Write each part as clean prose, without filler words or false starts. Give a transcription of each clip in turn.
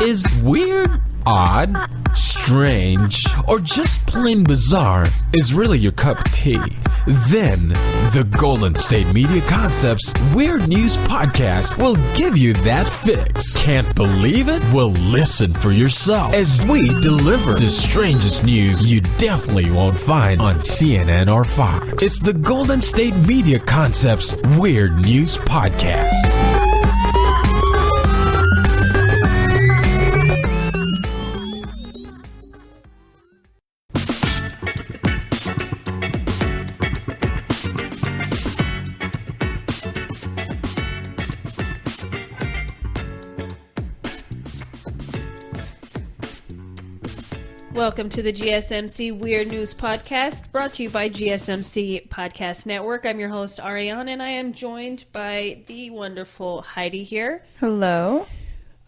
Is weird, odd, strange, or just plain bizarre is really your cup of tea? Then the Golden State Media Concepts Weird News Podcast will give you that fix. Can't believe it? Well, listen for yourself as we deliver the strangest news you definitely won't find on CNN or Fox. It's the Golden State Media Concepts Weird News Podcast. Welcome to the GSMC Weird News Podcast, brought to you by GSMC Podcast Network. I'm your host, Arianne, and I am joined by the wonderful Heidi here. Hello.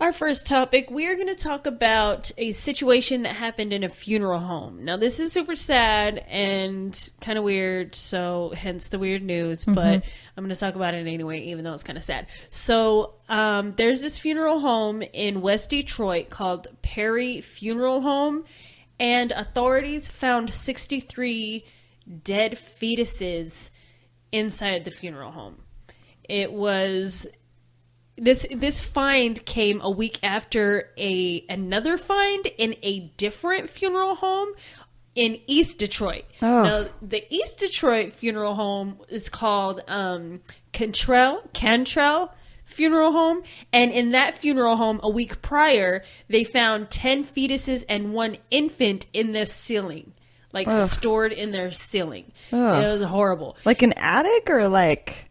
Our first topic, we are going to talk about a situation that happened in a funeral home. Now, this is super sad and kind of weird, so hence the weird news, but I'm going to talk about it anyway, even though it's kind of sad. So, there's this funeral home in West Detroit called Perry Funeral Home, and authorities found 63 dead fetuses inside the funeral home. It was... This find came a week after another find in a different funeral home in East Detroit. Oh. Now, the East Detroit funeral home is called Cantrell Funeral Home, and in that funeral home a week prior, they found 10 fetuses and 1 infant in their ceiling, stored in their ceiling. It was horrible. Like an attic, or like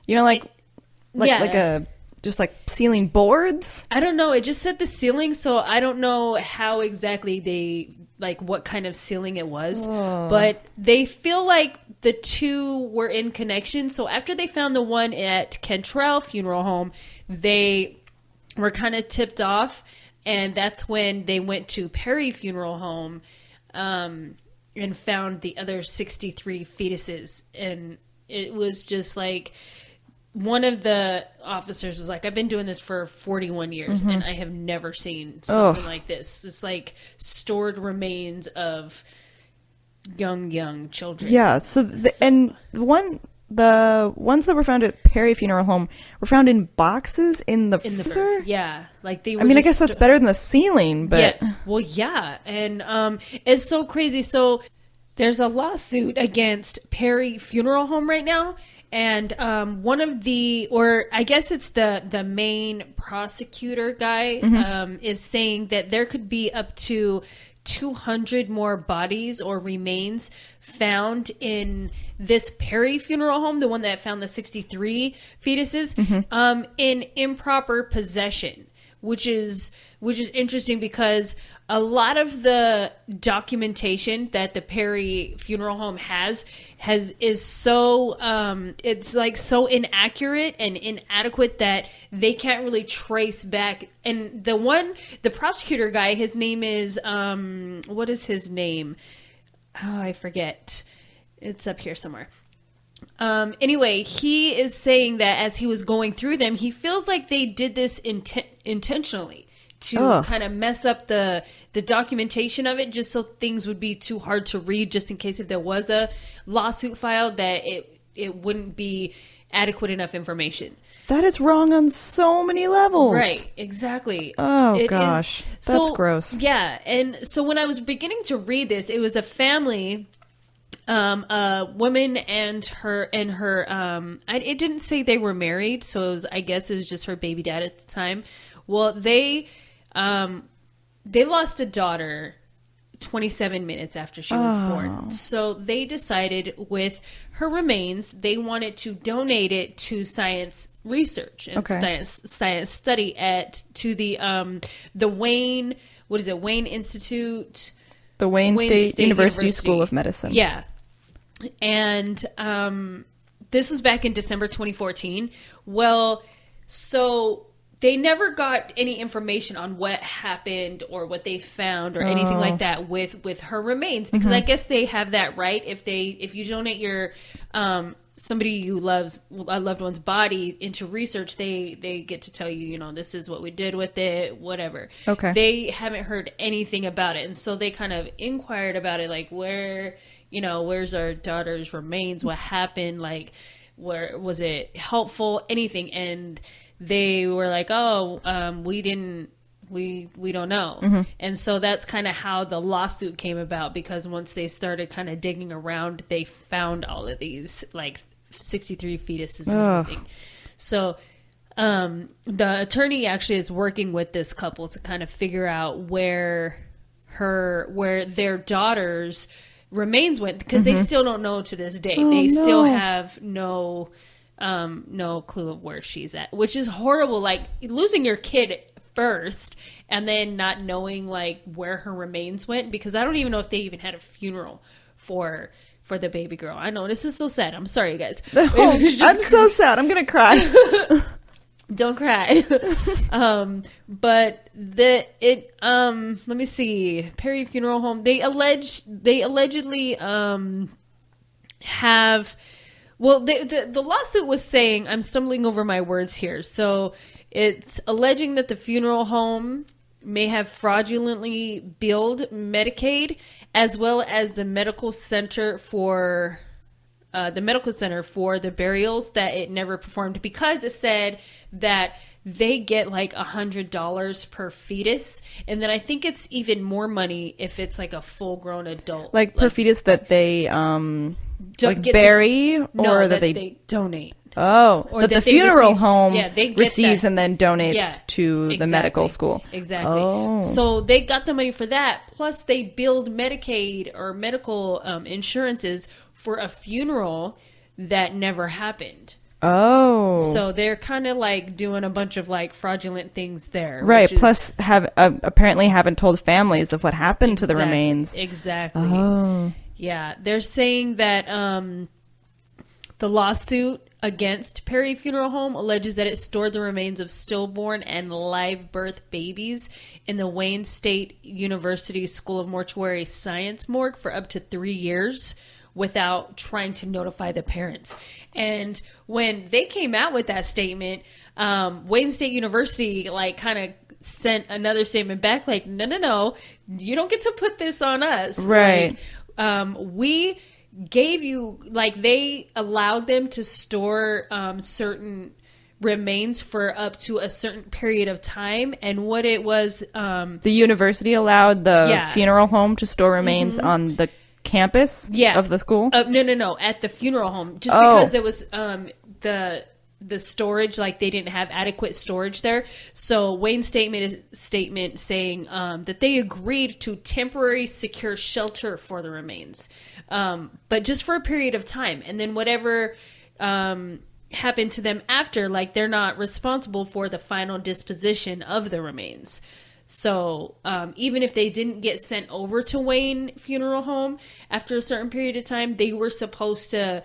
a just like ceiling boards? I don't know. It just said the ceiling, so I don't know how exactly they, what kind of ceiling it was. Oh. But they feel like the two were in connection. So after they found the one at Cantrell Funeral Home, they were kind of tipped off. And that's when they went to Perry Funeral Home and found the other 63 fetuses. And it was just like... One of the officers was like, I've been doing this for 41 years and I have never seen something like this. It's like stored remains of young children. Yeah. And the ones that were found at Perry Funeral Home were found in boxes in the freezer? Yeah. Like they were. I mean, I guess that's better than the ceiling, but. Yeah. Well, yeah. And it's so crazy. So there's a lawsuit against Perry Funeral Home right now. And one of the, or I guess it's the main prosecutor guy, is saying that there could be up to 200 more bodies or remains found in this Perry Funeral Home, the one that found the 63 fetuses, in improper possession, which is interesting because a lot of the documentation that the Perry Funeral Home is so it's like so inaccurate and inadequate that they can't really trace back. And the prosecutor guy, his name is what is his name? Oh, I forget. It's up here somewhere. Anyway, he is saying that as he was going through them, he feels like they did this intentionally to kind of mess up the documentation of it, just so things would be too hard to read, just in case if there was a lawsuit filed, that it wouldn't be adequate enough information. That is wrong on so many levels. Right, exactly. Oh, gosh. That's gross. Yeah, and so when I was beginning to read this, it was a family... a woman and her, it didn't say they were married, so I guess it was just her baby dad at the time. Well, they lost a daughter 27 minutes after she was born. So they decided with her remains, they wanted to donate it to science research and science study to the Wayne, Wayne Institute? The Wayne State University School of Medicine. Yeah. And this was back in December 2014. Well, so they never got any information on what happened or what they found or anything like that with her remains, because I guess they have that right if you donate your somebody you loves a loved one's body into research, they get to tell you, you know, this is what we did with it, whatever. Okay. They haven't heard anything about it, and so they kind of inquired about it, like, where, you know, where's our daughter's remains? What happened? Like, where was it helpful? Anything? And they were like, oh, we don't know. Mm-hmm. And so that's kind of how the lawsuit came about, because once they started kind of digging around, they found all of these, like 63 fetuses and everything. So the attorney actually is working with this couple to kind of figure out where their daughter's remains went, because they still don't know to this day. They still have no clue of where she's at, which is horrible. Like, losing your kid first and then not knowing like where her remains went, because I don't even know if they even had a funeral for the baby girl. I know this is so sad. I'm sorry, guys. I'm so sad. I'm gonna cry. Don't cry. But let me see. Perry Funeral Home. They allegedly have. Well, the lawsuit was saying, I'm stumbling over my words here. So it's alleging that the funeral home may have fraudulently billed Medicaid, as well as the medical center for the burials that it never performed, because it said that they get like $100 per fetus, and then I think it's even more money if it's like a full-grown adult, like per fetus that they bury, or that they donate. Oh, or that the funeral home receives that. And then donates to the medical school. Exactly. Oh. So they got the money for that. Plus, they billed Medicaid or medical insurances for a funeral that never happened. Oh. So they're kind of like doing a bunch of like fraudulent things there. Right. Plus, apparently haven't told families of what happened to the remains. Exactly. Oh. Yeah. They're saying that the lawsuit against Perry Funeral Home alleges that it stored the remains of stillborn and live birth babies in the Wayne State University School of Mortuary Science morgue for up to 3 years without trying to notify the parents. And when they came out with that statement, Wayne State University like kind of sent another statement back like, no, you don't get to put this on us. Right. Like, we gave you, like, they allowed them to store certain remains for up to a certain period of time, and what it was the university allowed the funeral home to store remains on the campus of the school. No, at the funeral home, just because there was the storage, like they didn't have adequate storage there. So Wayne's statement saying that they agreed to temporary secure shelter for the remains, but just for a period of time, and then whatever happened to them after, like they're not responsible for the final disposition of the remains. So even if they didn't get sent over to Wayne Funeral Home after a certain period of time, they were supposed to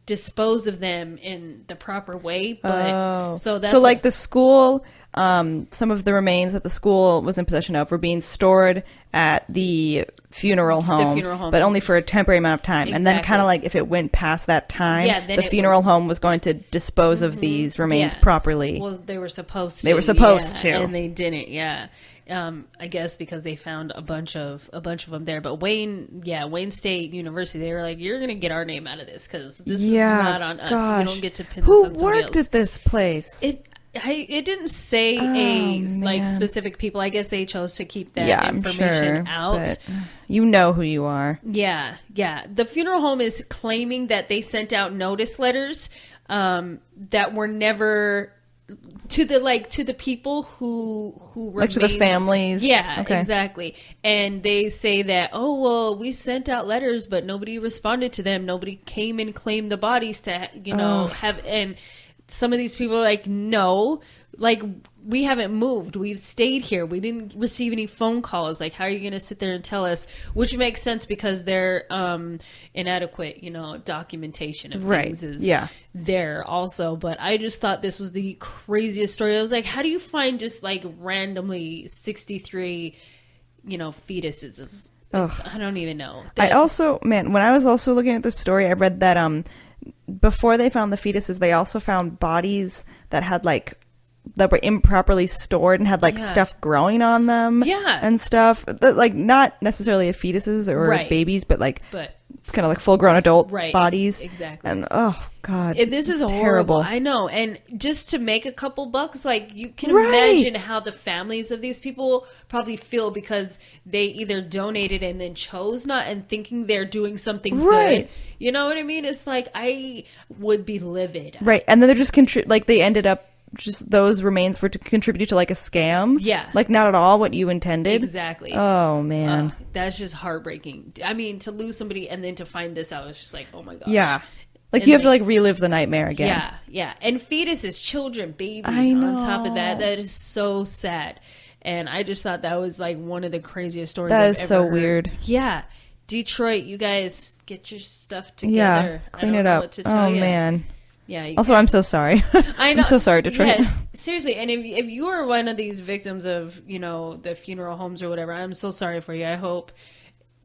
dispose of them in the proper way. But so like the school, some of the remains that the school was in possession of were being stored at the funeral home, but only for a temporary amount of time. Exactly. And then kind of like if it went past that time, the funeral home was going to dispose of these remains properly. Well, they were supposed to. They were supposed to. And they didn't, I guess because they found a bunch of them there. But Wayne State University, they were like, "You're going to get our name out of this because this is not on us. You don't get to pin this on somebody else." Who worked at this place? It didn't say like specific people. I guess they chose to keep that information out. But you know who you are. Yeah. The funeral home is claiming that they sent out notice letters that were never to the people who like to the families. Yeah, okay. Exactly. And they say that, we sent out letters, but nobody responded to them. Nobody came and claimed the bodies to have. And some of these people are like, no, like we haven't moved. We've stayed here. We didn't receive any phone calls. Like, how are you going to sit there and tell us? Which makes sense because their inadequate, documentation of things is there also. But I just thought this was the craziest story. I was like, how do you find just like randomly 63, fetuses? I don't even know. When I was also looking at the story, I read that before they found the fetuses, they also found bodies that had like that were improperly stored and had like stuff growing on them, and stuff that, like, not necessarily fetuses or babies, but kind of like full grown adult bodies. Exactly. And oh god, this is terrible. I know. And just to make a couple bucks, like, you can imagine how the families of these people probably feel, because they either donated and then chose not, and thinking they're doing something good. You know what I mean? It's like, I would be livid. Right. And then they're just like, they ended up, just those remains were to contribute to like a scam. Like, not at all what you intended. Exactly. Oh man, that's just heartbreaking. I mean, to lose somebody and then to find this out, it's just like, oh my gosh. Like, and you have to like relive the nightmare again. And fetuses, children, babies on top of that is so sad. And I just thought that was like one of the craziest stories I've ever heard. That is so weird. Detroit, you guys get your stuff together. Clean it up. What to tell you. Man. Also, I'm so sorry. I know. I'm so sorry, Detroit. Seriously. And if you are one of these victims of, the funeral homes or whatever, I'm so sorry for you. I hope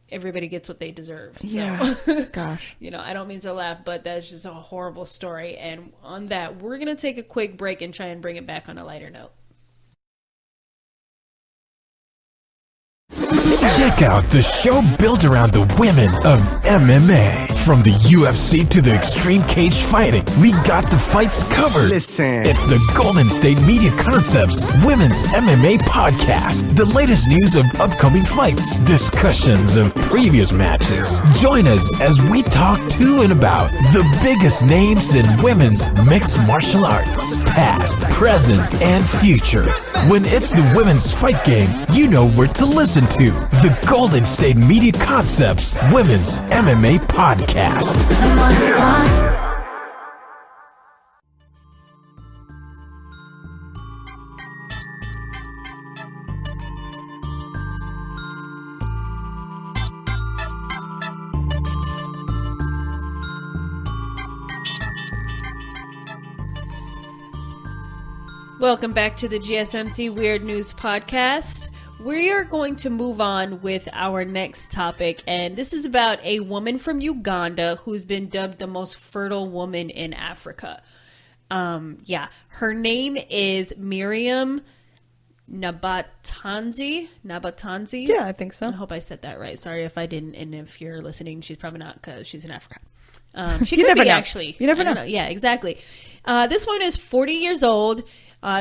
everybody gets what they deserve. So, gosh. I don't mean to laugh, but that's just a horrible story. And on that, we're going to take a quick break and try and bring it back on a lighter note. Check out the show built around the women of MMA. From the UFC to the extreme cage fighting, we got the fights covered. Listen. It's the Golden State Media Concepts Women's MMA Podcast. The latest news of upcoming fights, discussions of previous matches. Join us as we talk to and about the biggest names in women's mixed martial arts, past, present, and future. When it's the women's fight game, you know where to listen to. The Golden State Media Concepts Women's MMA Podcast. Welcome back to the GSMC Weird News Podcast. We are going to move on with our next topic, and this is about a woman from Uganda who's been dubbed the most fertile woman in Africa. Her name is Miriam Nabatanzi. Yeah, I think so. I hope I said that right. Sorry if I didn't, and if you're listening, she's probably not, because she's in Africa. She could be, actually. You never know. Yeah, exactly. This one is 40 years old.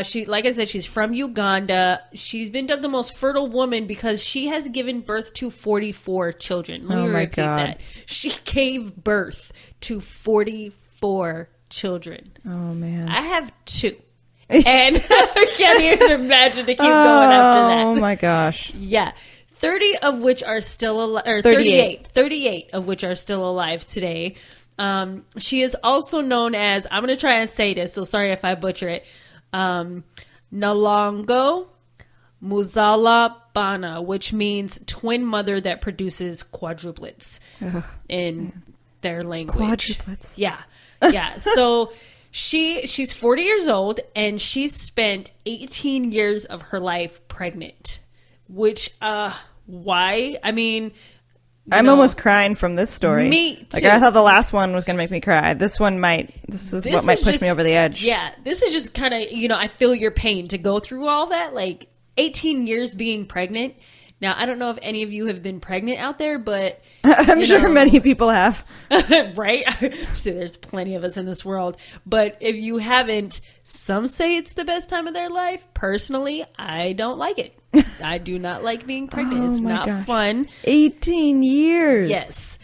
She, like I said, she's from Uganda. She's been dubbed the most fertile woman because she has given birth to 44 children. Let me repeat that. She gave birth to 44 children. Oh, man. I have 2. And I can't even imagine to keep going after that. Oh, my gosh. Yeah. 30 of which are still alive, or 38 of which are still alive today. She is also known as, I'm going to try and say this, so sorry if I butcher it, Nalongo Muzala Bana, which means twin mother that produces quadruplets in their language. Quadruplets. Yeah. So she's 40 years old, and she spent 18 years of her life pregnant, which, why? I mean, I'm almost crying from this story. Me too. Like, I thought the last one was going to make me cry. This is what might push me over the edge. Yeah. This is just kind of, I feel your pain to go through all that. Like, 18 years being pregnant. Now, I don't know if any of you have been pregnant out there, but I'm sure many people have. Right? See, there's plenty of us in this world. But if you haven't, some say it's the best time of their life. Personally, I don't like it. I do not like being pregnant. It's not fun. 18 years. Yes.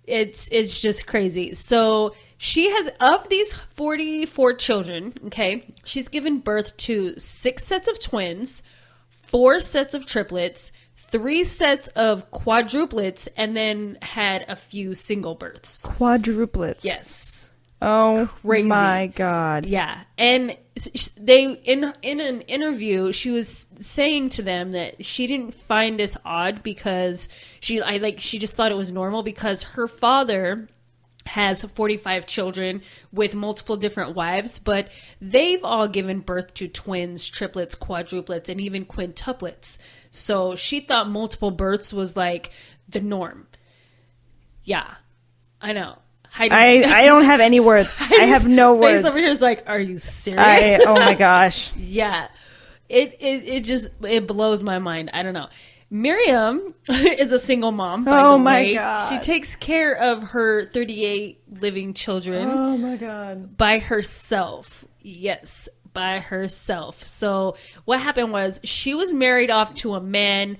It's just crazy. So she has, of these 44 children, okay, she's given birth to 6 sets of twins, 4 sets of triplets, 3 sets of quadruplets, and then had a few single births. Quadruplets. Yes. Oh, crazy. My God. Yeah. And they, in an interview, she was saying to them that she didn't find this odd because she just thought it was normal because her father has 45 children with multiple different wives, but they've all given birth to twins, triplets, quadruplets, and even quintuplets. So she thought multiple births was like the norm. Yeah, I know. I don't have any words. I have no words. Face over here is like, are you serious? Oh my gosh. Yeah. It blows my mind. I don't know. Miriam is a single mom, by the way. God. She takes care of her 38 living children. Oh my God. By herself. Yes, by herself. So what happened was she was married off to a man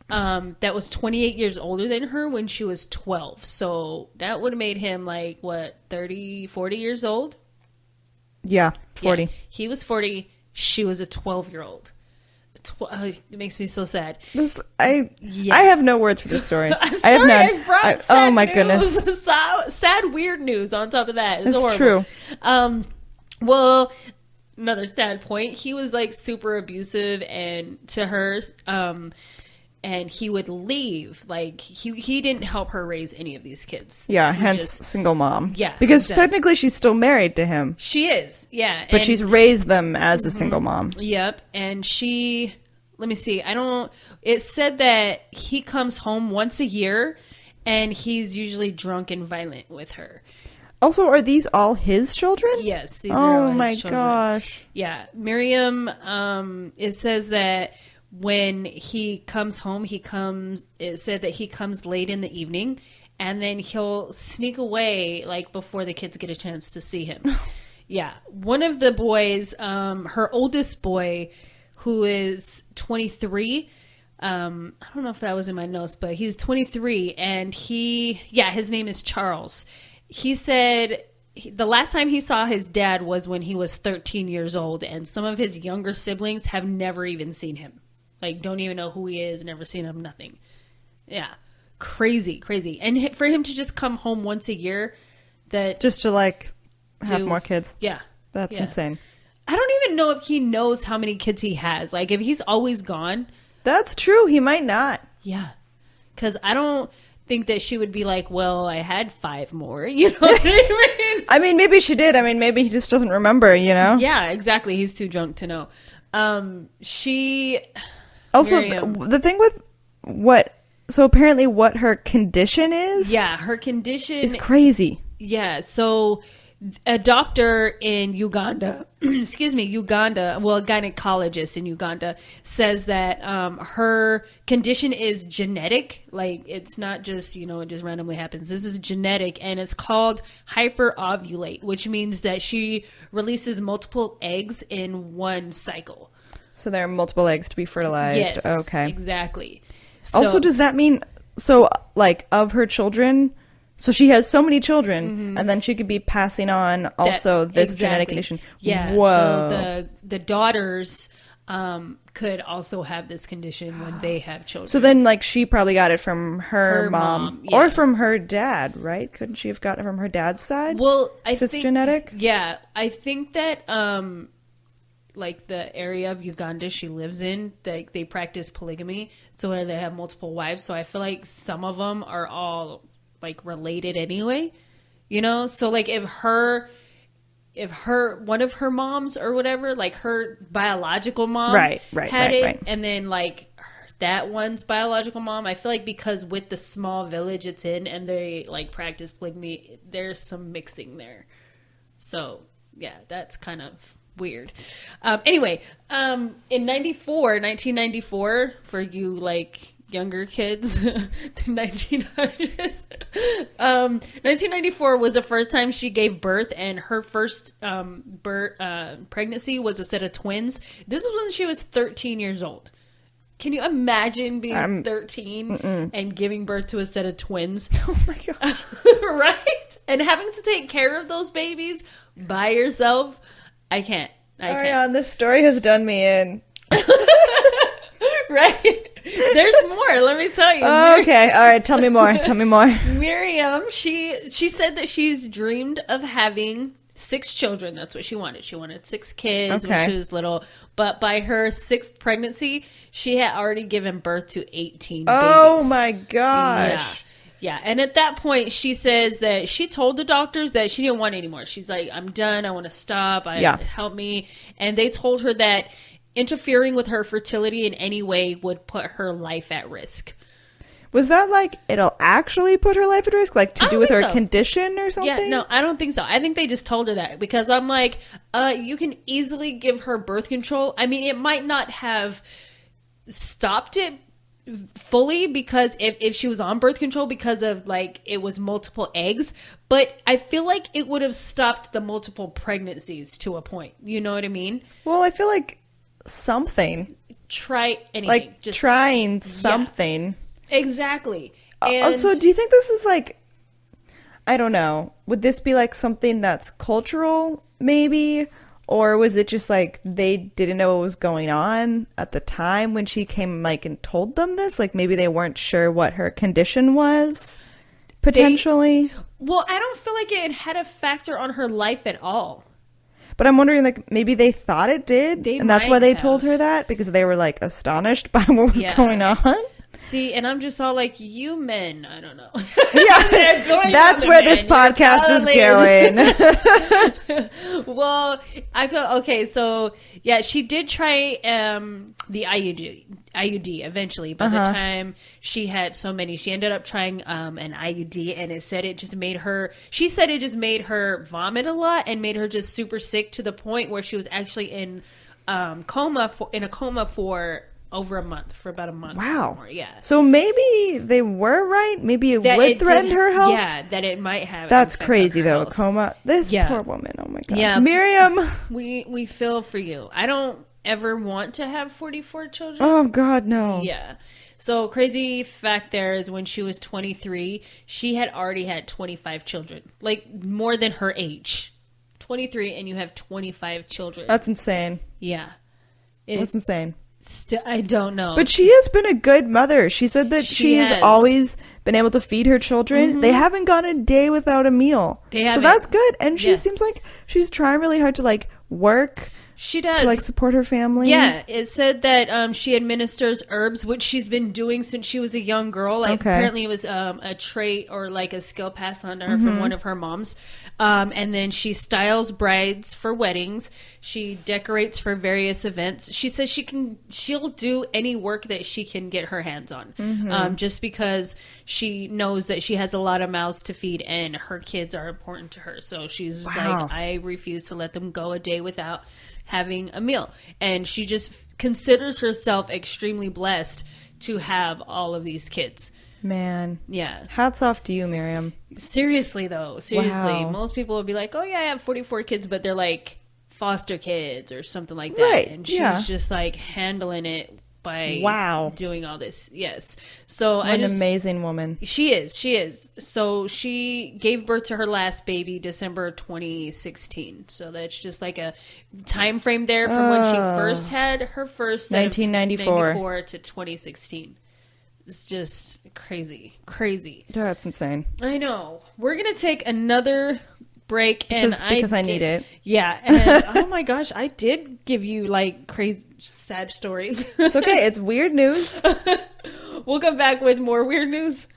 that was 28 years older than her when she was 12. So that would have made him like, what, 30, 40 years old? Yeah, 40. Yeah, he was 40. She was a 12-year-old. It makes me so sad. I have no words for this story. I'm sorry, I brought sad oh my news. goodness. Sad, weird news on top of that. It's That's horrible. true. Well, another sad point. He was like super abusive and to her, and he would leave. Like he didn't help her raise any of these kids. Yeah, He hence single mom. Yeah, because exactly. technically she's still married to him. She is, yeah, But she's raised them as a single mom. Yep, and she. Let me see. It said that he comes home once a year, and he's usually drunk and violent with her. Also, are these all his children? Yes, these are all his my children. gosh. Yeah, Miriam. It says that when he comes home, it said that he comes late in the evening, and then he'll sneak away like before the kids get a chance to see him. Yeah, one of the boys, her oldest boy, who is 23. I don't know if that was in my notes, but he's 23, and his name is Charles. He said the last time he saw his dad was when he was 13 years old, and some of his younger siblings have never even seen him. Like, don't even know who he is, never seen him, nothing. Yeah. Crazy. And for him to just come home once a year, just to like have more kids. Yeah. That's insane. I don't even know if he knows how many kids he has. Like, if he's always gone. That's true. He might not. Yeah. Because I don't think that she would be like, well, I had 5 more. You know what I mean? I mean, maybe she did. I mean, maybe he just doesn't remember, you know? Yeah, exactly. He's too drunk to know. Also, the thing with so apparently what her condition is. Yeah, her condition is crazy. Yeah, so a doctor in Uganda, well, a gynecologist in Uganda says that her condition is genetic. Like, it's not just, it just randomly happens. This is genetic, and it's called hyperovulate, which means that she releases multiple eggs in one cycle. So there are multiple eggs to be fertilized. Yes, okay. Exactly. So, also, does that mean, like, of her children... So she has so many children, and then she could be passing on also this genetic condition. Yeah. Whoa. So the daughters could also have this condition when they have children. So then, like, she probably got it from her mom yeah. or from her dad, right? Couldn't she have gotten it from her dad's side? Well, I think it's genetic. Yeah, I think that like the area of Uganda she lives in, they practice polygamy, so where they have multiple wives. So I feel like some of them are all like related anyway, so like if one of her moms or whatever, like her biological mom had it. And then like that one's biological mom, I feel like because with the small village it's in and they like practice polygamy, there's some mixing there. So yeah, that's kind of weird. Anyway, in 1994, for you like younger kids, the 1900s. 1994 was the first time she gave birth, and her first pregnancy was a set of twins. This was when she was 13 years old. Can you imagine being 13 and giving birth to a set of twins? Oh my god! Right? And having to take care of those babies by yourself. I can't. Arianne, this story has done me in. Right? There's more, let me tell you. Okay, all right, tell me more. Miriam, she said that she's dreamed of having 6 children. That's what she wanted. She wanted 6 kids when she was little. But by her 6th pregnancy, she had already given birth to 18 babies. Oh my gosh. Yeah. And at that point, she says that she told the doctors that she didn't want any more. She's like, I'm done. I want to stop. Help me. And they told her that interfering with her fertility in any way would put her life at risk. Was that like, it'll actually put her life at risk? Like, to do with her condition or something? Yeah, no, I don't think so. I think they just told her that because I'm like, you can easily give her birth control. I mean, it might not have stopped it fully because if she was on birth control because of like it was multiple eggs, but I feel like it would have stopped the multiple pregnancies to a point. You know what I mean? Well, I feel like something. Try anything. Like just trying something. Yeah, exactly. Also, do you think this is like, I don't know, would this be like something that's cultural maybe? Or was it just like they didn't know what was going on at the time when she came like and told them this? Like maybe they weren't sure what her condition was potentially. Well, I don't feel like it had a factor on her life at all. But I'm wondering, like, maybe they thought it did, and that's why they told her that, because they were, like, astonished by what was going on. See, and I'm just all like, you men, I don't know. Yeah, that's where this podcast is going. Well, I feel, okay, so, yeah, she did try the IUD eventually. By the time she had so many, she ended up trying an IUD, and it said it just made her, she said it just made her vomit a lot and made her just super sick to the point where she was actually in a coma for over a month, for about a month. Wow. More, yeah. So maybe they were right. Maybe it would threaten her health. Yeah, that it might have. That's crazy though. Health. Coma. This poor woman. Oh my god. Yeah. Miriam. We feel for you. I don't ever want to have 44 children. Oh god, no. Yeah. So crazy fact there is when she was 23, she had already had 25 children. Like more than her age. 23 and you have 25 children. That's insane. Yeah. That's insane. I don't know. But she has been a good mother. She said that she has always been able to feed her children. They haven't gone a day without a meal. So that's good. And she seems like she's trying really hard to like work. She does. To like support her family. Yeah. It said that she administers herbs, which she's been doing since she was a young girl. Like apparently it was a trait or like a skill passed on to her from one of her moms. And then she styles brides for weddings. She decorates for various events. She says she'll do any work that she can get her hands on. Just because she knows that she has a lot of mouths to feed and her kids are important to her. So she's like, I refuse to let them go a day without having a meal. And she just considers herself extremely blessed to have all of these kids. Man. Yeah. Hats off to you, Miriam. Seriously, though. Seriously. Most people will be like, oh, yeah, I have 44 kids, but they're like foster kids or something like that. Right. And she's just like handling it by doing all this. Yes. So an amazing woman. She is. So she gave birth to her last baby December 2016. So that's just like a time frame there from when she first had her first 1994 to 2016. It's just crazy. That's insane. I know. We're going to take another break because I need it. Yeah. And oh my gosh, I did give you like crazy sad stories. It's okay. It's weird news. We'll come back with more weird news.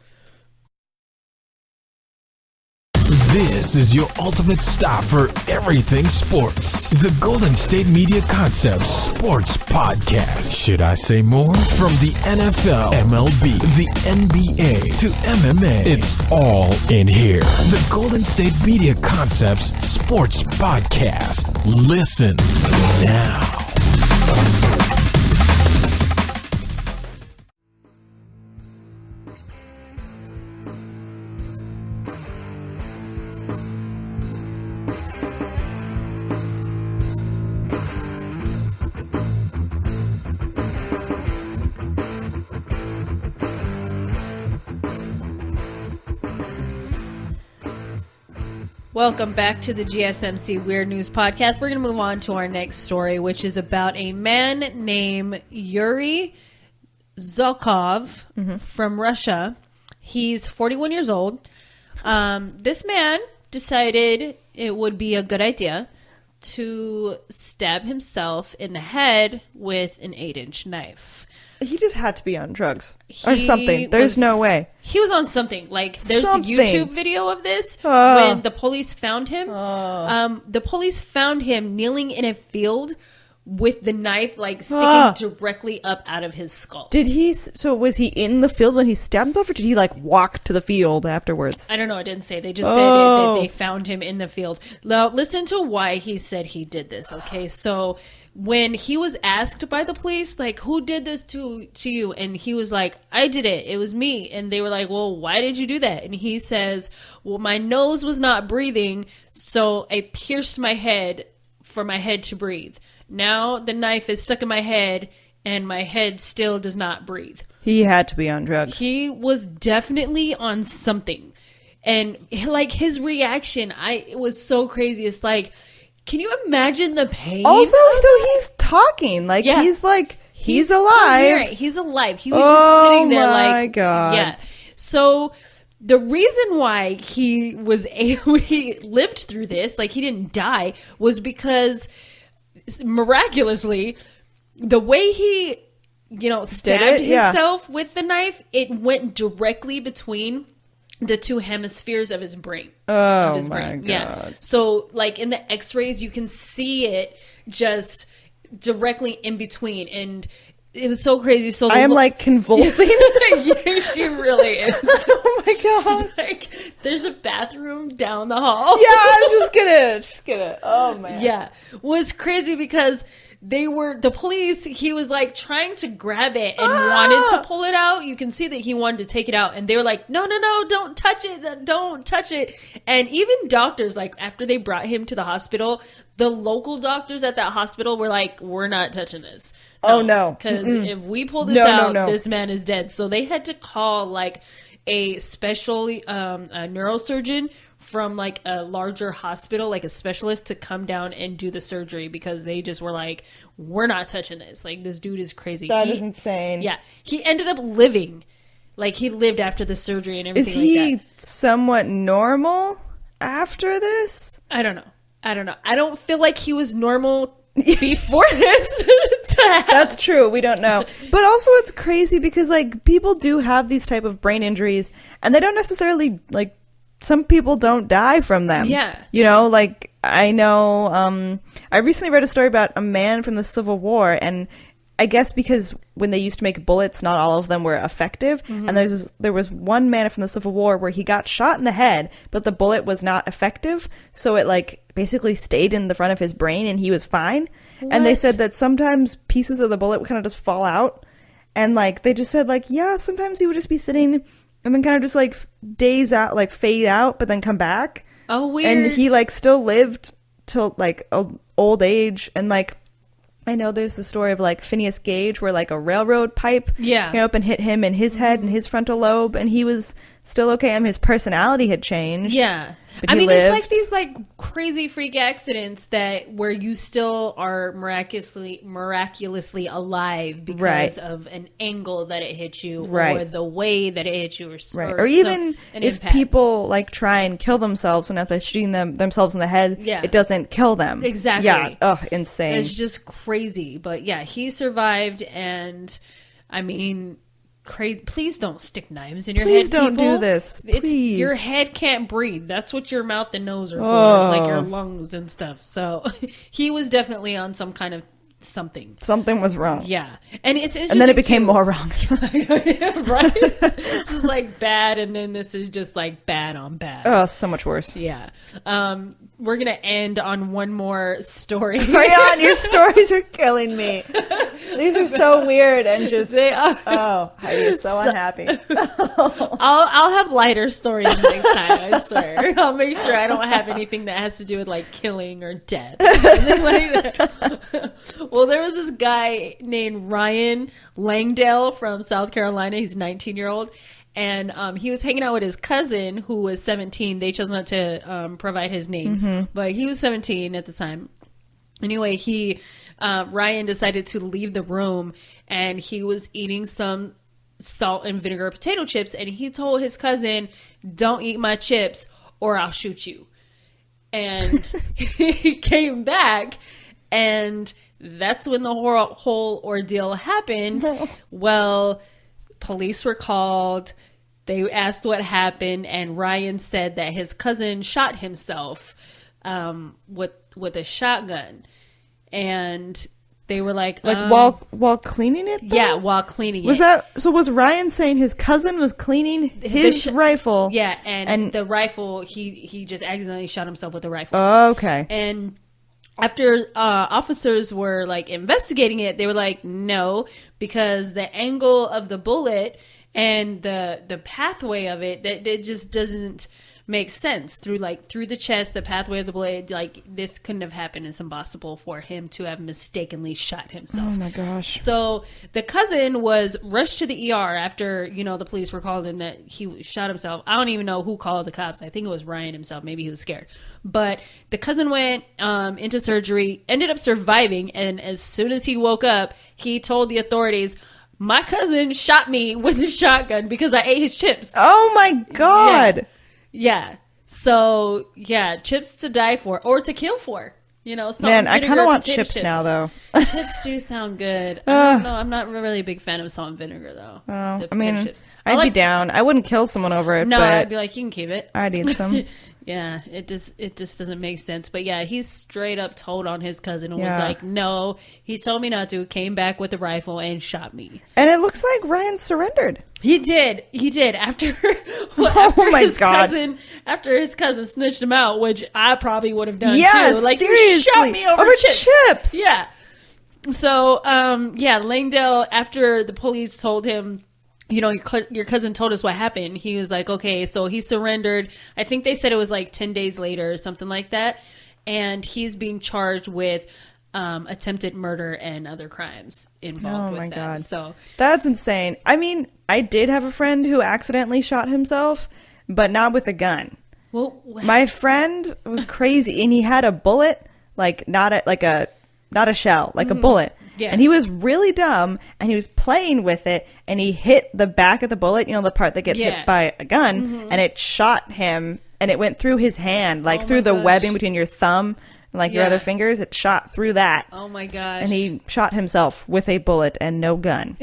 This is your ultimate stop for everything sports. The Golden State Media Concepts Sports Podcast. Should I say more? From the NFL, MLB, the NBA to MMA, it's all in here. The Golden State Media Concepts Sports Podcast. Listen now. Welcome back to the GSMC Weird News Podcast. We're going to move on to our next story, which is about a man named Yuri Zokov from Russia. He's 41 years old. This man decided it would be a good idea to stab himself in the head with an 8-inch knife. He just had to be on drugs or something. There's no way. He was on something. Like, there's a YouTube video of this when the police found him. The police found him kneeling in a field with the knife like sticking directly up out of his skull. Was he in the field when he stabbed himself, or did he like walk to the field afterwards? I don't know. It didn't say. They just said that they found him in the field. Now, listen to why he said he did this, okay? So when he was asked by the police, like, who did this to you? And he was like, I did it. It was me. And they were like, well, why did you do that? And he says, well, my nose was not breathing, so I pierced my head for my head to breathe. Now the knife is stuck in my head and my head still does not breathe. He had to be on drugs. He was definitely on something. And like his reaction, it was so crazy. It's like, can you imagine the pain? Also, so he's talking. Like, he's like, he's alive. He's alive. He was just sitting there like, oh my God. Yeah. So the reason why he lived through this, like he didn't die, was because miraculously, the way he, stabbed himself with the knife, it went directly between the two hemispheres of his brain. Oh my God. Yeah. So like in the x-rays, you can see it just directly in between. And it was so crazy. So I am like convulsing. Yeah, she really is. Oh my God. She's like, there's a bathroom down the hall. Yeah, I'm just gonna. Oh man. Yeah. Well, it's crazy because the police, he was like trying to grab it and wanted to pull it out. You can see that he wanted to take it out. And they were like, no, don't touch it. Don't touch it. And even doctors, like after they brought him to the hospital, the local doctors at that hospital were like, we're not touching this. No. Because if we pull this out, this man is dead. So they had to call like a special a neurosurgeon from like a larger hospital, like a specialist, to come down and do the surgery, because they just were like, we're not touching this. Like, this dude is crazy. That is insane. Yeah. He ended up living. Like, he lived after the surgery and everything like that. Is he somewhat normal after this? I don't know. I don't feel like he was normal before this to happen. That's true. We don't know. But also it's crazy because like people do have these type of brain injuries and they don't necessarily like, some people don't die from them. Yeah. Like I know, I recently read a story about a man from the Civil War, and I guess because when they used to make bullets, not all of them were effective. Mm-hmm. And there was one man from the Civil War where he got shot in the head, but the bullet was not effective. So it like basically stayed in the front of his brain and he was fine. What? And they said that sometimes pieces of the bullet would kind of just fall out. And like, they just said like, yeah, sometimes he would just be sitting and then kind of just like daze out, like fade out, but then come back. Oh, weird. And he like still lived till like old age. And like, I know there's the story of like Phineas Gage where like a railroad pipe came up and hit him in his head and his frontal lobe, and he was still okay. I mean, his personality had changed. Yeah. I mean, it's like these like crazy freak accidents where you still are miraculously alive because of an angle that it hit you, or the way that it hit you, or even if people like try and kill themselves and by shooting themselves in the head, it doesn't kill them. Exactly. Yeah. Oh, insane. It's just crazy. But yeah, he survived, and I mean, crazy. Please don't stick knives in your head. Please don't do this. Please. Your head can't breathe. That's what your mouth and nose are for. It's like your lungs and stuff. So he was definitely on some kind of something. Something was wrong. Yeah. And it's interesting. And then it became more wrong. Right? This is like bad, and then this is just like bad on bad. Oh, so much worse. Yeah. We're going to end on one more story. Arianne, your stories are killing me. These are so weird and just... They are. Oh, Heidi is so unhappy. I'll have lighter stories next time, I swear. I'll make sure I don't have anything that has to do with like killing or death. Well, there was this guy named Ryan Langdale from South Carolina. He's a 19-year-old. And he was hanging out with his cousin, who was 17. They chose not to provide his name, but he was 17 at the time. Anyway, Ryan decided to leave the room, and he was eating some salt and vinegar potato chips, and he told his cousin, "Don't eat my chips or I'll shoot you." And he came back, and that's when the whole ordeal happened. Well, police were called. They asked what happened, and Ryan said that his cousin shot himself with a shotgun. And They were like while cleaning it, though? Yeah, while cleaning it. Was Ryan saying his cousin was cleaning his rifle? Yeah, and the rifle, he just accidentally shot himself with the rifle. Oh, okay. And after officers were like investigating it, they were like, no, because the angle of the bullet and the pathway of it, that it just doesn't make sense through the chest, the pathway of the blade. Like, this couldn't have happened. It's impossible for him to have mistakenly shot himself. Oh my gosh. So the cousin was rushed to the ER after, the police were called in that he shot himself. I don't even know who called the cops. I think it was Ryan himself. Maybe he was scared. But the cousin went into surgery, ended up surviving, and as soon as he woke up, he told the authorities, my cousin shot me with a shotgun because I ate his chips. Oh my God. Yeah. So, yeah, chips to die for or to kill for. Man, I kind of want chips now, though. Chips do sound good. I don't know. I'm not really a big fan of salt and vinegar, though. Chips. I'd be down. I wouldn't kill someone over it. No, but I'd be like, you can keep it. I'd eat some. Yeah, it just doesn't make sense. But yeah, he straight up told on his cousin and was like, no, he told me not to, came back with a rifle and shot me. And it looks like Ryan surrendered. He did after after his cousin snitched him out, which I probably would have done too. Like, seriously. You shot me over chips. Yeah. So Langdale, after the police told him, your cousin told us what happened, he was like, okay, so he surrendered. I think they said it was like 10 days later or something like that. And he's being charged with attempted murder and other crimes involved with that. God. So that's insane. I mean, I did have a friend who accidentally shot himself, but not with a gun. Well, my friend was crazy, and he had a bullet, like not a shell, like a bullet. Yeah. And he was really dumb, and he was playing with it, and he hit the back of the bullet, the part that gets hit by a gun, and it shot him, and it went through his hand, through the webbing between your thumb and your other fingers. It shot through that. Oh my gosh. And he shot himself with a bullet and no gun.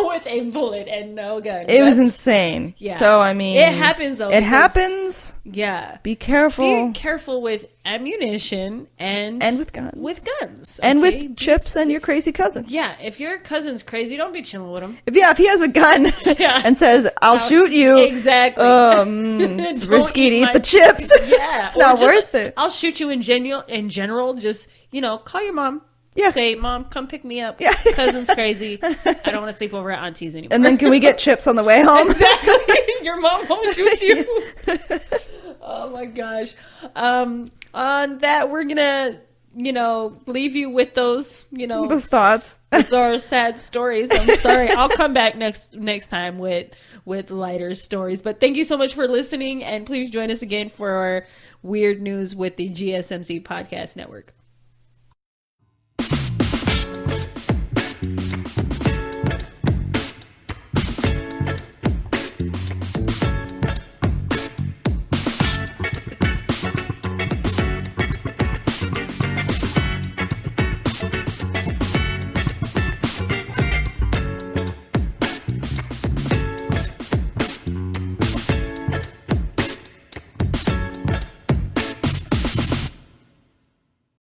With a bullet and no gun. It was insane. Yeah. So, I mean, it happens, though. It happens. Yeah. Be careful. Be careful with ammunition and with guns. Okay? And with chips and your crazy cousin. Yeah. If your cousin's crazy, don't be chilling with him. If he has a gun and says, I'll shoot you. Exactly. It's risky to eat the chips. Yeah. It's not worth it. I'll shoot you in general. Just, call your mom. Yeah. Say, Mom, come pick me up. Yeah. Cousin's crazy. I don't want to sleep over at Auntie's anymore. And then can we get chips on the way home? Exactly. Your mom won't shoot you. Oh my gosh. On that, we're gonna, leave you with those, those thoughts. Those are sad stories. I'm sorry. I'll come back next time with lighter stories. But thank you so much for listening, and please join us again for our Weird News with the GSMC Podcast Network.